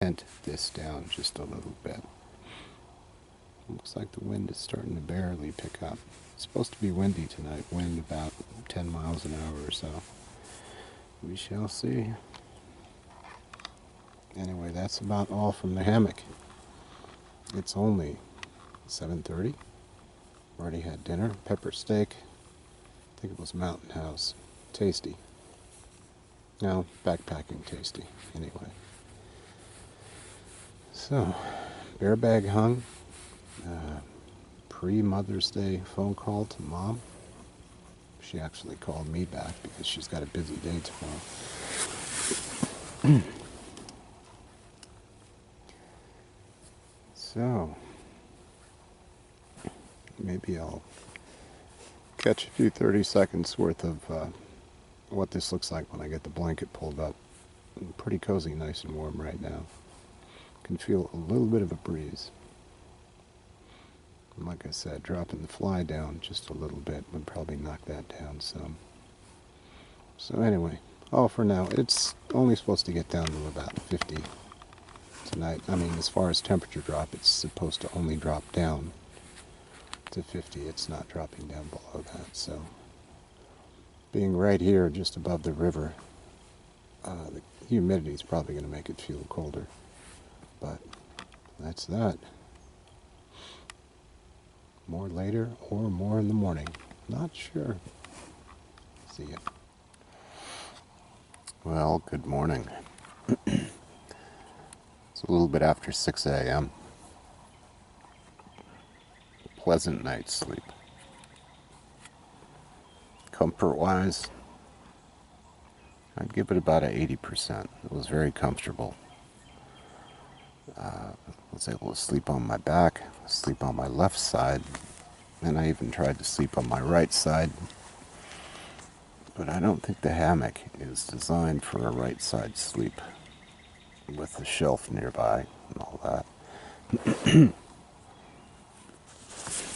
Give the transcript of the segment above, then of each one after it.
bent this down just a little bit. Looks like the wind is starting to barely pick up. It's supposed to be windy tonight, wind about 10 miles an hour or so. We shall see. Anyway, that's about all from the hammock. It's only 7:30. Already had dinner, pepper steak. I think it was Mountain House. Tasty. No, backpacking tasty. Anyway. So, bear bag hung. Pre-Mother's Day phone call to Mom. She actually called me back because she's got a busy day tomorrow. So, maybe I'll catch a few 30 seconds worth of what this looks like when I get the blanket pulled up. Pretty cozy, nice and warm right now. Can feel a little bit of a breeze. And like I said, dropping the fly down just a little bit would probably knock that down some. So anyway, all for now. It's only supposed to get down to about 50 tonight. I mean, as far as temperature drop, it's supposed to only drop down to 50. It's not dropping down below that. So being right here just above the river, the humidity is probably going to make it feel colder. But that's that. More later or more in the morning. Not sure. See ya. Well, good morning. It's a little bit after 6 a.m. Pleasant night's sleep. Comfort-wise, I'd give it about an 80%. It was very comfortable. I was able to sleep on my back, sleep on my left side, and I even tried to sleep on my right side. But I don't think the hammock is designed for a right side sleep with the shelf nearby and all that.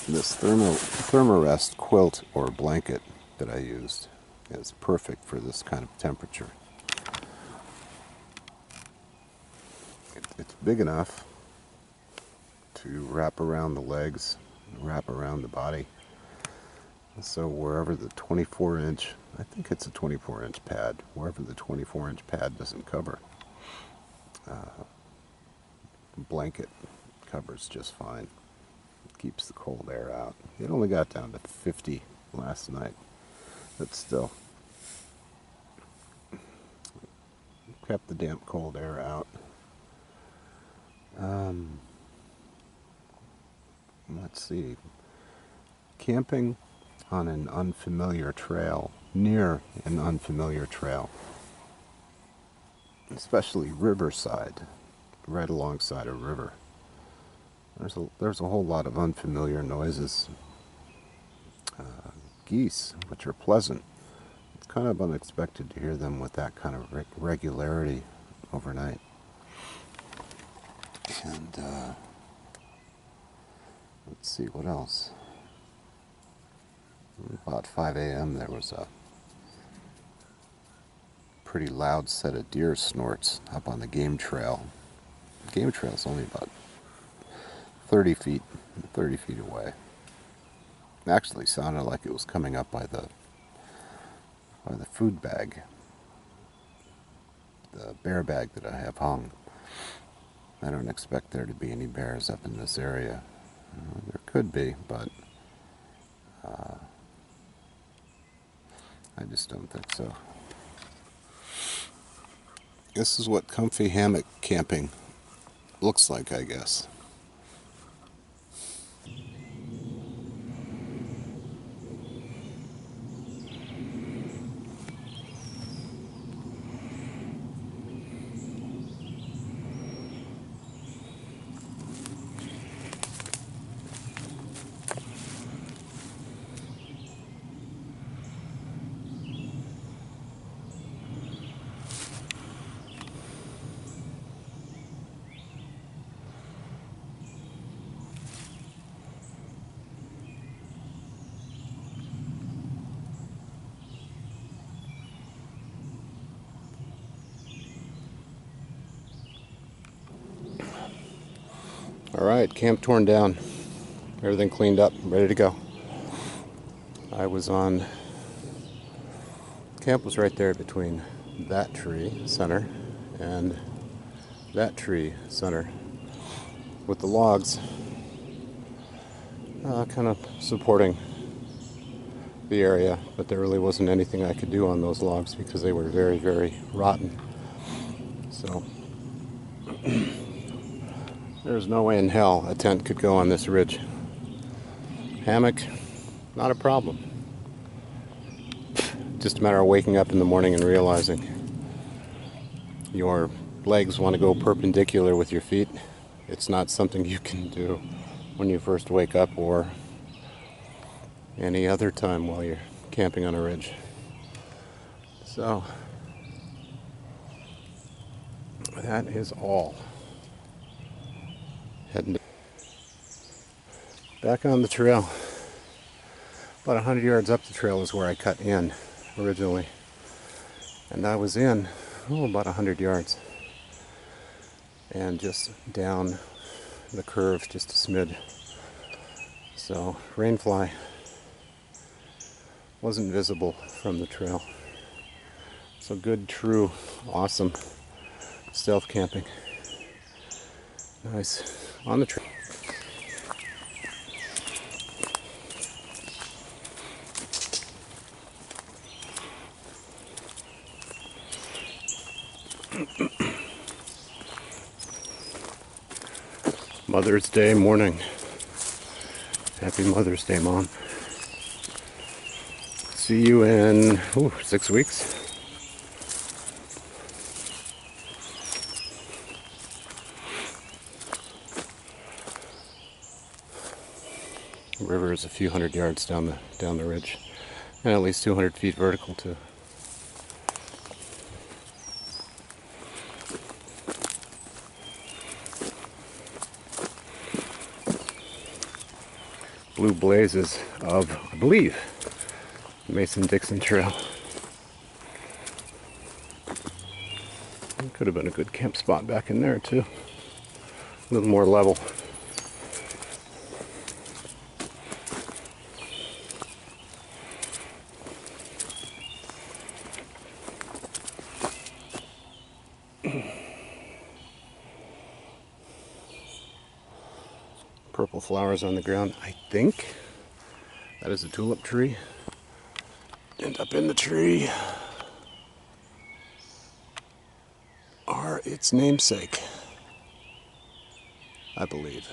This Thermarest quilt or blanket that I used is perfect for this kind of temperature. It's big enough to wrap around the legs, wrap around the body. So wherever the 24-inch, I think it's a 24-inch pad, wherever the 24-inch pad doesn't cover, blanket covers just fine. It keeps the cold air out. It only got down to 50 last night, but still kept the damp cold air out. Let's see. Camping on an unfamiliar trail, near an unfamiliar trail, especially riverside, right alongside a river. There's a whole lot of unfamiliar noises. Geese, which are pleasant. It's kind of unexpected to hear them with that kind of regularity overnight. And let's see, what else? About 5 a.m. there was a pretty loud set of deer snorts up on the game trail. The game trail is only about 30 feet away. It actually sounded like it was coming up by the food bag, the bear bag that I have hung. I don't expect there to be any bears up in this area. There could be, but I just don't think so. This is what comfy hammock camping looks like, I guess. Alright, camp torn down. Everything cleaned up, ready to go. Camp was right there between that tree center and that tree center, with the logs kind of supporting the area, but there really wasn't anything I could do on those logs because they were very, very rotten. So there's no way in hell a tent could go on this ridge. Hammock, not a problem. Just a matter of waking up in the morning and realizing your legs want to go perpendicular with your feet. It's not something you can do when you first wake up or any other time while you're camping on a ridge. So that is all. Heading back on the trail. About 100 yards up the trail is where I cut in originally. And I was in about 100 yards. And just down the curve just a smidge. So rainfly wasn't visible from the trail. So good, true, awesome stealth camping. Nice on the trail. Mother's Day morning. Happy Mother's Day, Mom. See you in 6 weeks. The river is a few hundred yards down the ridge, and at least 200 feet vertical too. Blue blazes of, I believe, Mason-Dixon Trail. It could have been a good camp spot back in there too. A little more level. Purple flowers on the ground. I think that is a tulip tree. And up in the tree are its namesake, I believe.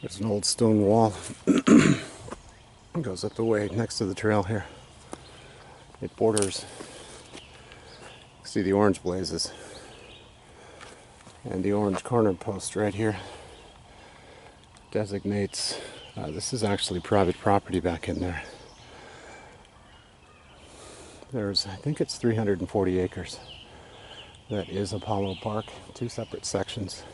There's an old stone wall. It goes up the way next to the trail here. It borders, see the orange blazes, and the orange corner post right here designates this is actually private property back in there. There's, I think it's 340 acres. That is Apollo Park, 2 separate sections.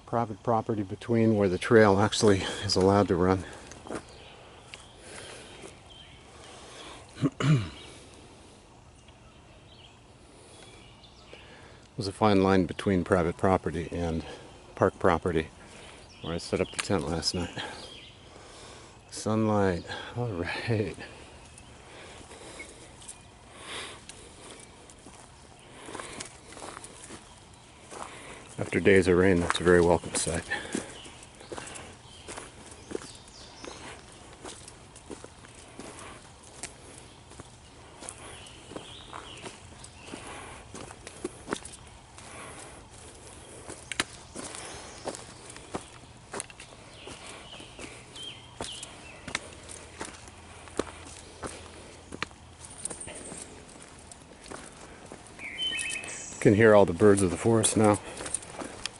Private property between where the trail actually is allowed to run. There's a fine line between private property and park property where I set up the tent last night. Sunlight, all right. After days of rain, that's a very welcome sight. You can hear all the birds of the forest now.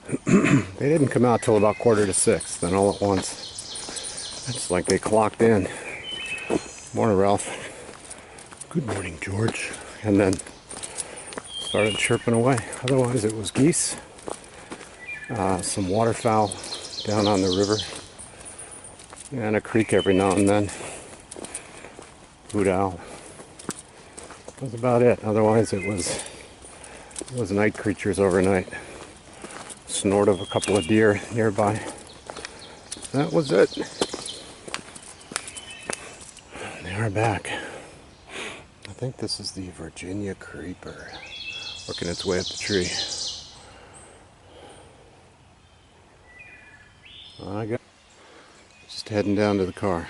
They didn't come out till about 5:45. Then all at once, it's like they clocked in. Morning, Ralph. Good morning, George. And then started chirping away. Otherwise, it was geese, some waterfowl down on the river, and a creek every now and then. Hoot owl. That's about it. Otherwise, it was night creatures overnight. Snort of a couple of deer nearby. That was it. They are back. I think this is the Virginia creeper working its way up the tree. I got just heading down to the car.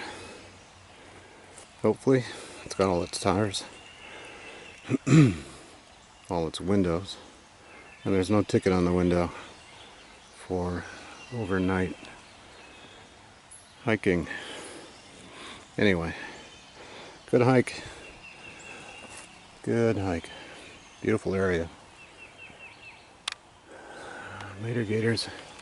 Hopefully, it's got all its tires, all its windows, and there's no ticket on the window for overnight hiking. Anyway, good hike. Good hike. Beautiful area. Later, Gators.